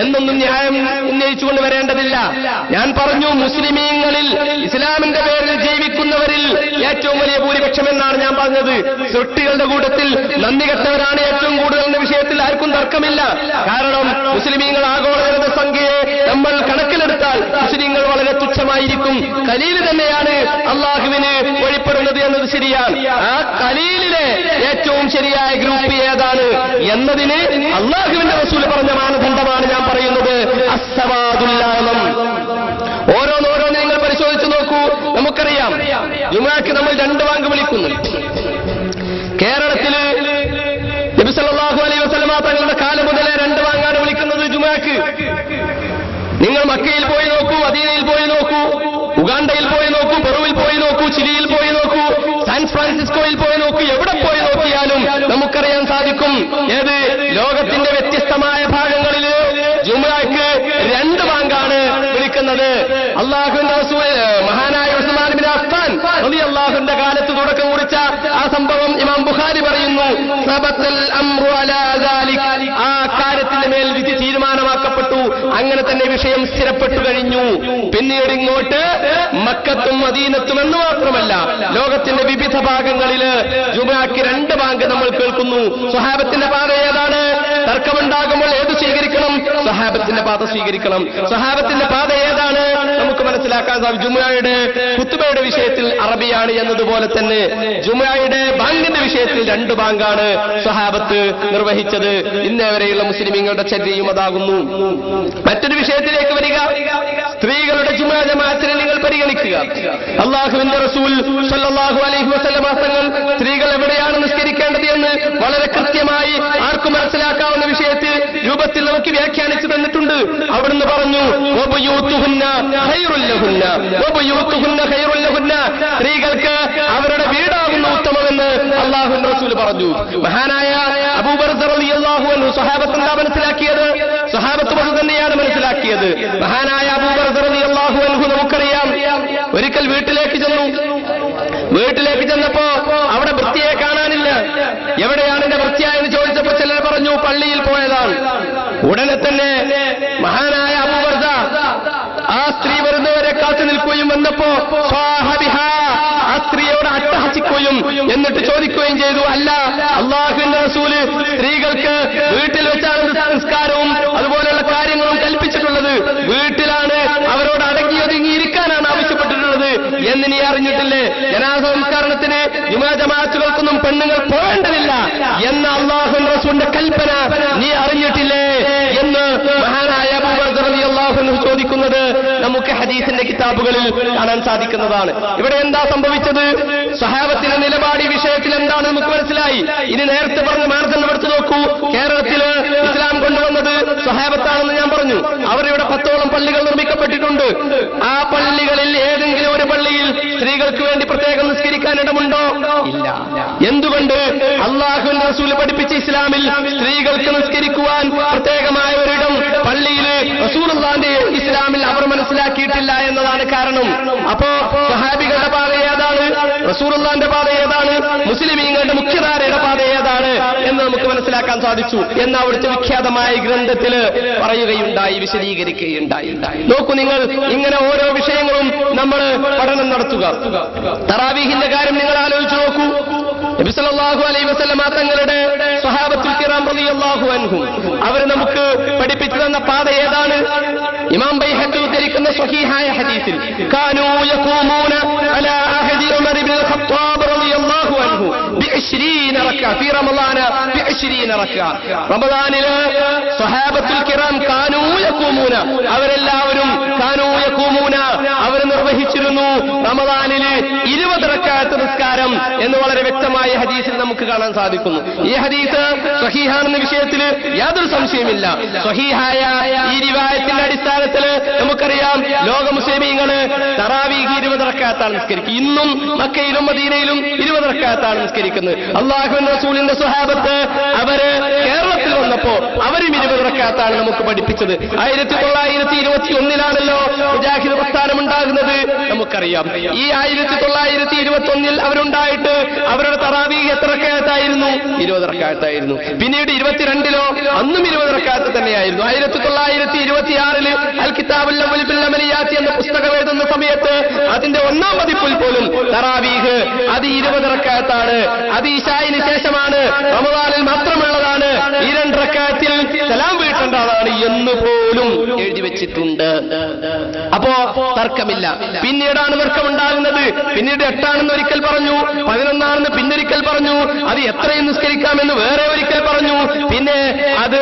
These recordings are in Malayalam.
എന്നൊന്നും ന്യായം ഉന്നയിച്ചുകൊണ്ട് വരേണ്ടതില്ല. ഞാൻ പറഞ്ഞു, മുസ്ലിമീങ്ങളിൽ ഇസ്ലാമിന്റെ പേരിൽ ജീവിക്കുന്നവരിൽ ഏറ്റവും വലിയ ഭൂരിപക്ഷം എന്നാണ് ഞാൻ പറഞ്ഞത്. സൃഷ്ടികളുടെ കൂട്ടത്തിൽ നന്ദി കെട്ടവരാണ് ഏറ്റവും കൂടുതൽ എന്ന വിഷയത്തിൽ ആർക്കും തർക്കമില്ല. കാരണം മുസ്ലിമീങ്ങൾ ആഗോള ജനസംഖ്യയെ നമ്മൾ കണക്കിലെടുത്താൽ മുസ്ലിങ്ങൾ വളരെ തുച്ഛമായിരിക്കും. ഖലീൽ തന്നെയാണ് അള്ളാഹുവിന് വഴിപ്പെടുന്നത് എന്നത് ശരിയാണ്. ആ ഖലീലിലെ ഏറ്റവും ശരിയായ ഗ്രൂപ്പ് ഏതാണ് എന്നതിന് അള്ളാഹുവിന്റെ റസൂൽ പറഞ്ഞ മാനദണ്ഡമാണ് ഞാൻ പറയുന്നത്. അസ്സവാദുല്ലാലം. ഓരോന്നോരോന്ന് നിങ്ങൾ പരിശോധിച്ചു നോക്കൂ. നമുക്കറിയാം, ജുമുഅക്ക് നമ്മൾ 2 ബാങ്ക് വിളിക്കുന്നു. കേരളത്തില് നബി സല്ലല്ലാഹു അലൈഹി വസല്ലമ തങ്ങളുടെ കാലം മുതലേ 2 ബാങ്കാണ് വിളിക്കുന്നത് ജുമുഅക്ക്. നിങ്ങൾ മക്കയിൽ പോയി നോക്കൂ, മദീനയിൽ പോയി നോക്കൂ, ഉഗാണ്ടയിൽ പോയി നോക്കൂ, പെറുവിൽ പോയി നോക്കൂ, ചിലിയിൽ പോയി നോക്കൂ, സാൻ ഫ്രാൻസിസ്കോയിൽ പോയി നോക്കൂ. എവിടെ പോയി നോക്കിയാലും നമുക്കറിയാൻ സാധിക്കും, ഏത് ലോകത്തിന്റെ വ്യത്യസ്തമായ ഭാഗങ്ങളിൽ ജുമുഅക്ക് 2 ബാങ്കാണ് വിളിക്കുന്നത്. അല്ലാഹുവിന്റെ റസൂൽ മഹാനായ ഉസ്മാൻ ഇബ്നു അഫ്ഫാൻ റളിയല്ലാഹുവിന്റെ കാലത്ത് തുടക്കം കുറിച്ച ആ സംഭവം ഇമാം ബുഖാരി പറയുന്നു. സബത്തൽ അംറു അലാ ദാലിക്. ആ കാര്യത്തിന്റെ മേൽ വിധി തീരുമാനമാക്കപ്പെട്ടു. അങ്ങനെ തന്നെ വിഷയം സ്ഥിരപ്പെട്ടു കഴിഞ്ഞു. പിന്നീട് ഇങ്ങോട്ട് മക്കത്തും മദീനത്തും എന്ന് മാത്രമല്ല ലോകത്തിന്റെ വിവിധ ഭാഗങ്ങളിൽ ജുമുഅക്ക് 2 ബാങ്ക് നമ്മൾ കേൾക്കുന്നു. സ്വഹാബത്തിന്റെ പാത ഏതാണ്? തർക്കമുണ്ടാകുമ്പോൾ ഏത് സ്വീകരിക്കണം? സ്വഹാബത്തിന്റെ പാത സ്വീകരിക്കണം. സ്വഹാബത്തിന്റെ പാത ഏതാണ്? നമുക്ക് മനസ്സിലാക്കാൻ സാധിക്കും. ജുമുഅയുടെ ഖുത്ബയുടെ വിഷയത്തിൽ അറബിയാണ് എന്നതുപോലെ തന്നെ ജുമുഅയുടെ ബാങ്കിന്റെ വിഷയത്തിൽ 2 ബാങ്കാണ് സ്വഹാബത്ത് നിർവഹിച്ചത്. ഇന്നേവരെയുള്ള മുസ്ലിമീങ്ങളുടെ ചര്യയും അതാകുന്നു. മറ്റൊരു വിഷയത്തിലേക്ക് വരിക. സ്ത്രീകളുടെ ജുമുഅ ജമാഅത്തിനെ നിങ്ങൾ പരിഗണിക്കുക. അല്ലാഹുവിന്റെ റസൂൽ സല്ലല്ലാഹു അലൈഹി വസല്ലമ തങ്ങൾ സ്ത്രീകൾ എവിടെയാണ് നിസ്കരിക്കേണ്ടത് എന്ന് വളരെ കൃത്യമായി ആർക്കും മനസ്സിലാക്കാവുന്ന വിഷയത്തിൽ രൂപത്തിൽ നമുക്ക് വ്യാഖ്യാനിച്ചു തന്നിട്ടുണ്ട്. അവിടുന്ന് പറഞ്ഞു, സ്ത്രീകൾക്ക് അവരുടെ വീടാകുന്ന ഉത്തമമെന്ന് അല്ലാഹുവിന്റെ റസൂൽ പറഞ്ഞു. മഹാനായ അബൂബക്കർ റളിയല്ലാഹു അൻഹു സ്വഹാബത്ത് എന്താ മനസ്സിലാക്കിയത്? സ്വഹാബത്ത് പോലെ തന്നെയാണ് മനസ്സിലാക്കിയത്. മഹാനായ അബൂബക്കർ റളിയല്ലാഹു അൻഹു നമുക്കറിയാം, ഒരിക്കൽ വീട്ടിലേക്ക് ചെന്നപ്പോ അവിടെ വൃത്തിയെ കാണാനില്ല. എവിടെയാണ് എന്റെ വൃത്തിയായെന്ന് ചോദിച്ചപ്പോ ചിലർ പറഞ്ഞു പള്ളിയിൽ പോയതാണ്. ഉടനെ തന്നെ മഹാനായ അബൂബക്കർ ആ സ്ത്രീ വരുന്നവരെ കാത്തു നിൽക്കുകയും വന്നപ്പോ ആ സ്ത്രീയോട് അട്ടഹസിക്കുകയും എന്നിട്ട് ചോദിക്കുകയും ചെയ്തു, അല്ല, അല്ലാഹുവിന്റെ റസൂല് സ്ത്രീകൾക്ക് വീട്ടിൽ വെച്ചാണ് സംസ്കാരവും അതുപോലെയുള്ള കാര്യങ്ങളും കൽപ്പിച്ചിട്ടുള്ളത്, വീട്ടിലാണ് അവരോട് അടങ്ങിയൊതുങ്ങിയിരിക്കാനാണ് ആവശ്യപ്പെട്ടിട്ടുള്ളത് എന്ന് നീ അറിഞ്ഞിട്ടില്ലേ? ജനാസ സംസ്കാരത്തിന് ജുമുഅ ജമാഅത്തുകൾക്കൊന്നും പെണ്ണുങ്ങൾ പോകേണ്ടതില്ല എന്ന അല്ലാഹുവിന്റെ റസൂലിന്റെ കൽപ്പന നീ അറിഞ്ഞിട്ടില്ലേ എന്ന് മഹാനായ അബൂബക്കർ റളിയല്ലാഹു അൻഹു ചോദിക്കുന്നത് നമുക്ക് ഹദീസിന്റെ കിതാബുകളിൽ കാണാൻ സാധിക്കുന്നതാണ്. ഇവിടെ എന്താ സംഭവിച്ചത്? സ്വഹാബത്തിന്റെ നിലപാട് ഈ വിഷയത്തിൽ എന്താണ് നമുക്ക് മനസ്സിലായി. ഇനി നേരത്തെ പറഞ്ഞ മാർഗം എടുത്തു നോക്കൂ. കേരളത്തിൽ ഇസ്ലാം കൊണ്ടുവന്നത് സ്വഹാബത്താണെന്ന് ഞാൻ പറഞ്ഞു. അവരിവിടെ 10ഓളം പള്ളികൾ നിർമ്മിക്കപ്പെട്ടിട്ടുണ്ട്. ആ പള്ളികളിൽ ഏതെങ്കിലും ഒരു പള്ളിയിൽ സ്ത്രീകൾക്ക് വേണ്ടി പ്രത്യേകം നിസ്കരിക്കാൻ ഇടമുണ്ടോ? ഇല്ല. എന്തുകൊണ്ട്? അല്ലാഹുവിന്റെ റസൂൽ പഠിപ്പിച്ച ഇസ്ലാമിൽ സ്ത്രീകൾക്ക് നിസ്കരിക്കുവാൻ പ്രത്യേകമായ ഒരിടം പള്ളിയിൽ റസൂലുള്ളാഹിന്റെ ഇസ്ലാമിൽ അവർ മനസ്സിലാക്കിയിട്ടില്ല എന്നതാണ് കാരണം. അപ്പോ സ്വഹാബികളുടെ പാത ഏതാണ്? റസൂലുള്ളാഹിന്റെ പാത ഏതാണ്? മുസ്ലിമീങ്ങളുടെ മുഖ്യധാരയുടെ പാത ഏതാണ് എന്ന് നമുക്ക് മനസ്സിലാക്കാൻ സാധിച്ചു എന്ന് അവിടുത്തെ വിഖ്യാതമായ ഗ്രന്ഥത്തിൽ പറയുകയുണ്ടായി, വിശദീകരിക്കുകയുണ്ടായി. നോക്കൂ നിങ്ങൾ, ഇങ്ങനെ ഓരോ വിഷയങ്ങളും നമ്മൾ പഠനം നടത്തുക. തറാവീഹിന്റെ കാര്യം നിങ്ങൾ ആലോചിച്ചു നോക്കൂ. നബി സല്ലല്ലാഹു അലൈഹി വസല്ലമ തങ്ങളുടെ സ്വഹാബത്തുൽ കിറാം റളിയല്ലാഹു അൻഹും അവർ നമുക്ക് പഠിപ്പിച്ചു തന്ന പാത ഏതാണ്? ഇമാം ബൈഹഖി ഉദ്ധരിക്കുന്ന സ്വഹീഹായ ഹദീസിൽ കാനൂ യഖൂമൂന അലാ അഹദി ഉമർ ഇബ്നുൽ ഖത്താബ് റളിയല്ലാഹു അൻഹു ബി20 റക്അ ഫീ റമളാന ബി20 റക്അ. റമളാനിലെ സ്വഹാബത്തുൽ കിറാം കാനൂ യഖൂമൂന, അവരെല്ലാവരും കാനൂ യഖൂമൂന, അവർ നിർവഹിച്ചിരുന്നു റമളാനിൽ 20 റക്അത്ത് നിസ്കാരം എന്ന് വളരെ വ്യക്തമായ ഹദീസിൽ നമുക്ക് കാണാൻ സാധിക്കുന്നു. ഈ ഹദീസ് സ്വഹീഹാണെന്ന വിഷയത്തിൽ യാതൊരു സംശയമില്ല. സ്വഹീഹായ ഈ റിവായത്തിന്റെ അടിസ്ഥാനത്തിൽ നമുക്കറിയാം ലോക മുസ്ലിമീങ്ങള് തറാവീഹ് 20 റക്അത്താണ് നിസ്കരിക്കുക. ഇന്നും മക്കയിലും മദീനയിലും 20 റക്അത്താണ് നിസ്കരിക്കുന്നത്. അല്ലാഹുവിന്റെ റസൂലിന്റെ സ്വഹാബത്ത് അവര് കേരളത്തിൽ വന്നപ്പോ അവരും 20 റക്അത്താണ് നമുക്ക് പഠിപ്പിച്ചത്. 1921 മുജാഹിദ് പ്രസ്ഥാനം ഉണ്ടാകുന്നത് നമുക്കറിയാം. ഈ 1921 അവരുണ്ടായിട്ട് അവരുടെ തറാവീഹ് എത്ര റക്അത്തായിരുന്നു? 20 റക്അത്തായിരുന്നു. പിന്നീട് 22 അന്നും 20 റക്അത്ത് തന്നെയായിരുന്നു. 1922 1926 അൽ കിതാബുൽ അവ്വൽ ബിൽ അമലിയാത്ത് എന്ന പുസ്തകം എഴുതുന്ന സമയത്ത് അതിന്റെ 1-ാം പതിപ്പിൽ പോലും തറാവീഹ് അത് 20 റക്അത്താണ്, അത് ഇശായിന് ശേഷമാണ്, റമദാനിൽ മാത്രമുള്ളതാണ്, ഈ 2 റക്അത്തിൽ സലാം വീട്ടേണ്ടതാണ് എന്ന് പോലും എഴുതി വെച്ചിട്ടുണ്ട്. അപ്പോ തർക്കമില്ല. പിന്നീടാണ് തർക്കമുണ്ടാകുന്നത്. പിന്നീട് 8 ഒരിക്കൽ പറഞ്ഞു, 11 പിന്നൊരിക്കൽ പറഞ്ഞു, അത് എത്രയും നിസ്കരിക്കാമെന്ന് വേറെ ഒരിക്കൽ പറഞ്ഞു. പിന്നെ അത്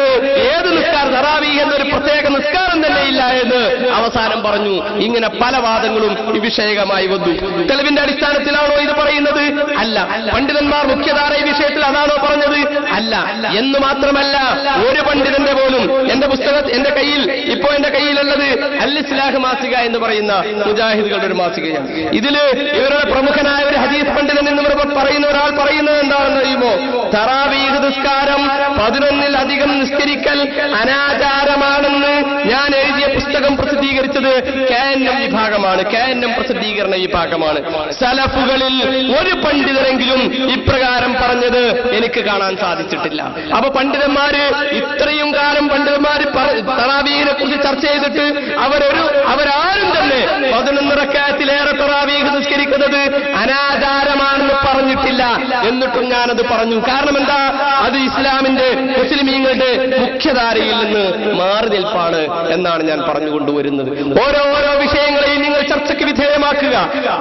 ഏത് നിസ്കാരം, തറാവീഹ് എന്നൊരു പ്രത്യേക നിസ്കാരം തന്നെ ഇല്ല എന്ന് അവസാനം പറഞ്ഞു. ഇങ്ങനെ പല വാദങ്ങളും ഈ വിഷയകമായി വന്നു. തെളിവിന്റെ അടിസ്ഥാനത്തിലാണോ ഇത് പറയുന്നത്? അല്ല. പണ്ഡിതന്മാർ മുഖ്യധാര ഈ വിഷയത്തിൽ അതാണോ പറഞ്ഞത്? അല്ല. എന്ന് മാത്രമല്ല, ഒരു പണ്ഡിതന്റെ പോലും എന്റെ പുസ്തകം എന്റെ കയ്യിലുള്ളത് അൽ ഇസ്ലാഹ് മാസിക എന്ന് പറയുന്ന മുജാഹിദുകളുടെ ഒരു മാസികയാണ്. ഇതില് ഇവരുടെ പ്രമുഖനായ ഒരു ഹദീസ് പണ്ഡിതൻ എന്ന് പറയുന്ന ഒരാൾ പറയുന്നത് എന്താണെന്ന് അറിയുമോ? തറാവീഹ് നിസ്കാരം 11-ലധികം നിസ്കരിക്കൽ അനാചാരമാണെന്ന് ഞാൻ എഴുതിയ പുസ്തകം പ്രസിദ്ധീകരിച്ചത് KNM വിഭാഗമാണ്, KNM പ്രസിദ്ധീകരണ വിഭാഗമാണ്. സലഫുകളിൽ ഒരു പണ്ഡിതരെങ്കിലും ഇപ്രകാരം പറഞ്ഞത് എനിക്ക് കാണാൻ സാധിച്ചിട്ടില്ല. അപ്പൊ പണ്ഡിതന്മാര് ഇത്രയും കാലം പണ്ഡിതന്മാര് തറാവീഹിനെ കുറിച്ച് ചർച്ച ചെയ്തിട്ട് അവരാരും തന്നെ 11 റക്അത്തിലേറെ തറാവീഹ് നിസ്കരിക്കുന്നത് അനാചാരമാണെന്ന് പറഞ്ഞിട്ടില്ല. എന്നിട്ടും ഞാനത് പറഞ്ഞു. കാരണം എന്താ? അത് ഇസ്ലാമിന്റെ മുസ്ലിമീങ്ങളുടെ മുഖ്യധാരയിൽ നിന്ന് മാറി നിൽപ്പാണ് എന്നാണ് ഞാൻ പറഞ്ഞുകൊണ്ടുവരുന്നത്. ഓരോ വിഷയങ്ങളെയും നിങ്ങൾ ചർച്ചയ്ക്ക് വിധേയമാക്കുക.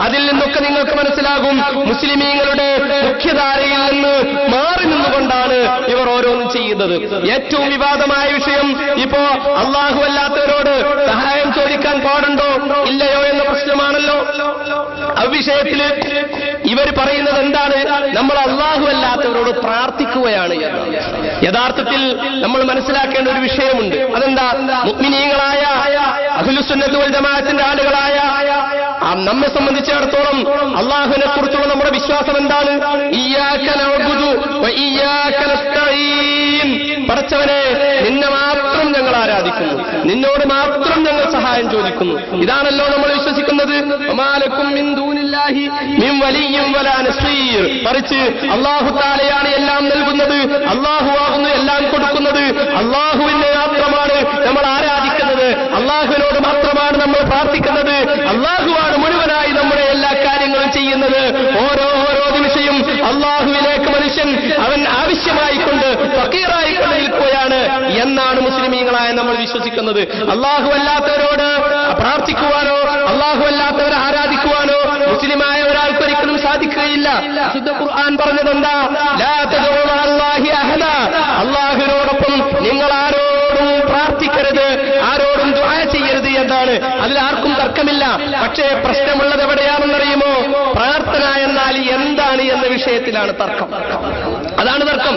അതിൽ നിന്നൊക്കെ നിങ്ങൾക്ക് മനസ്സിലാകും മുസ്ലിമീങ്ങളുടെ മുഖ്യധാരയിൽ നിന്ന് മാറി നിന്നുകൊണ്ടാണ് ഇവർ ഓരോന്നും ചെയ്യുന്നത്. ഏറ്റവും വിവാദമായ വിഷയം ഇപ്പോ അള്ളാഹു അല്ലാത്തവരോട് സഹായം ചോദിക്കാൻ പാടുണ്ടോ ഇല്ലയോ എന്ന പ്രശ്നമാണല്ലോ. അവിഷയത്തിൽ ഇവർ പറയുന്നത് എന്താണ്? നമ്മൾ അള്ളാഹു അല്ലാത്തവരോട് പ്രാർത്ഥിക്കുകയാണ് എന്നാണ്. യഥാർത്ഥത്തിൽ നമ്മൾ മനസ്സിലാക്കേണ്ട ഒരു വിഷയമുണ്ട്. അതെന്താ? മുഅ്മിനീങ്ങളായ അഹ്ലുസുന്നത്ത് വൽ ജമാഅത്തിന്റെ ആളുകളായ നമ്മെ സംബന്ധിച്ചിടത്തോളം അള്ളാഹുവിനെ കുറിച്ചുള്ള നമ്മുടെ വിശ്വാസം എന്താണ്? ഇയ്യാക നഅ്ബുദു വ ഇയ്യാക നസ്തഈൻ. പടച്ചവനെ, നിന്നെ മാത്രം ഞങ്ങൾ ആരാധിക്കുന്നു, നിന്നോട് മാത്രം ഞങ്ങൾ സഹായം ചോദിക്കുന്നു. ഇതാണല്ലോ നമ്മൾ വിശ്വസിക്കുന്നത്. വമാലക്കും മിൻ ദൂനില്ലാഹി മിൻ വലിയ്യിൻ വലാ നസീർ. മറിച്ച് അല്ലാഹു തആലയാണ് എല്ലാം നൽകുന്നത്, അല്ലാഹു ആകുന്നു എല്ലാം കൊടുക്കുന്നത്. അല്ലാഹുവിനെ മാത്രമാണ് നമ്മൾ ആരാധിക്കുന്നത്, അല്ലാഹുവിനോട് മാത്രമാണ് നമ്മൾ പ്രാർത്ഥിക്കുന്നത്. അല്ലാഹുവാണ് മുഴുവനായി നമ്മുടെ എല്ലാ കാര്യങ്ങളും ചെയ്യുന്നത്. ഓരോ നിമിഷവും അല്ലാഹുവിലേക്ക് മനുഷ്യൻ അവൻ ആവശ്യമായിക്കൊണ്ട് ഫഖീറായിക്കൊണ്ട് നിൽക്കുകയാണ് എന്നാണ് മുസ്ലിമീങ്ങളായ നമ്മൾ വിശ്വസിക്കുന്നത്. അല്ലാഹു അല്ലാത്തവരോട് പ്രാർത്ഥിക്കുവാനോ അല്ലാഹു അല്ലാത്തവരെ ആരാധിക്കുവാനോ മുസ്ലിമായ ഒരാൾക്കൊരിക്കലും സാധിക്കുകയില്ല. വിശുദ്ധ ഖുർആൻ പറഞ്ഞതെന്താ? ലാ തദഉ മഅല്ലാഹി അഹദ. അല്ലാഹുവിനോടൊപ്പം നിങ്ങൾ ആരോടും പ്രാർത്ഥിക്കരുത്, ആരോടും ദുആ ചെയ്യരുത് എന്നാണ്. അതിൽ ആർക്കും തർക്കമില്ല. പക്ഷേ പ്രശ്നമുള്ളത് എവിടെയാണെന്നറിയുമോ? പ്രാർത്ഥന എന്നാൽ എന്താണ് എന്ന വിഷയത്തിലാണ് തർക്കം. അതാണ് തർക്കം.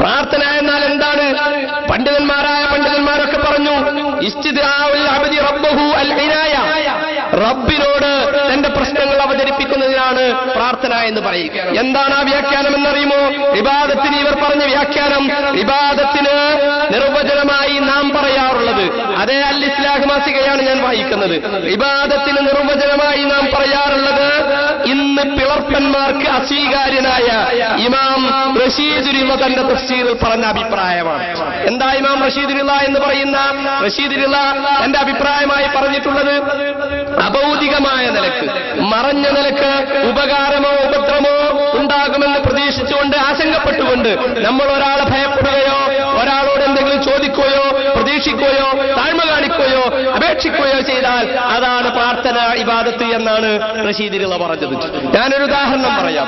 പ്രാർത്ഥന എന്നാൽ എന്താണ്? പണ്ഡിതന്മാരൊക്കെ പറഞ്ഞു, ഇസ്തിദ്ആഉൽ അബ്ദി റബ്ബഹു അൽ ഇനായ. റബ്ബിനോട് തന്റെ പ്രശ്നങ്ങൾ അവതരിപ്പിക്കുന്നതിനാണ് പ്രാർത്ഥന എന്ന് പറയുക. എന്താണ് ആ വ്യാഖ്യാനം എന്നറിയുമോ? ഇബാദത്തിന് ഇവർ പറഞ്ഞ വ്യാഖ്യാനം, ഇബാദത്തിന് നിർവചനമായി നാം പറയാറുള്ളത് അതേ അൽ ഇസ്ലാഹ് മാസികയാണ് ഞാൻ വായിക്കുന്നത്. ഇബാദത്തിന് നിർവചനമായി നാം പറയാറുള്ളത് ഇന്ന് പിളർപ്പന്മാർക്ക് അസ്വീകാര്യനായ ഇമാം റഷീദുൽ തന്റെ തഫ്സീറിൽ പറഞ്ഞ അഭിപ്രായമാണ്. എന്താ ഇമാം റഷീദുൽ എന്ന് പറയുന്ന റഷീദുൽ തന്റെ അഭിപ്രായമായി പറഞ്ഞിട്ടുള്ളത്? അഭൗതികമായ നിലക്ക്, മറഞ്ഞ നിലക്ക് ഉപകാരമോ ഉപദ്രവമോ ഉണ്ടാകുമെന്ന് പ്രതീക്ഷിച്ചുകൊണ്ട്, ആശങ്കപ്പെട്ടുകൊണ്ട് നമ്മൾ ഒരാളെ ഭയപ്പെടുകയോ ഒരാളോട് എന്തെങ്കിലും ചോദിക്കുകയോ പ്രതീക്ഷിക്കുകയോ താഴ്മ കാണിക്കുകയോ അപേക്ഷിക്കുകയോ ചെയ്താൽ അതാണ് പ്രാർത്ഥന, ഇബാദത്ത് എന്നാണ് റഷീദുൽ പറഞ്ഞത്. ഞാനൊരു ഉദാഹരണം പറയാം.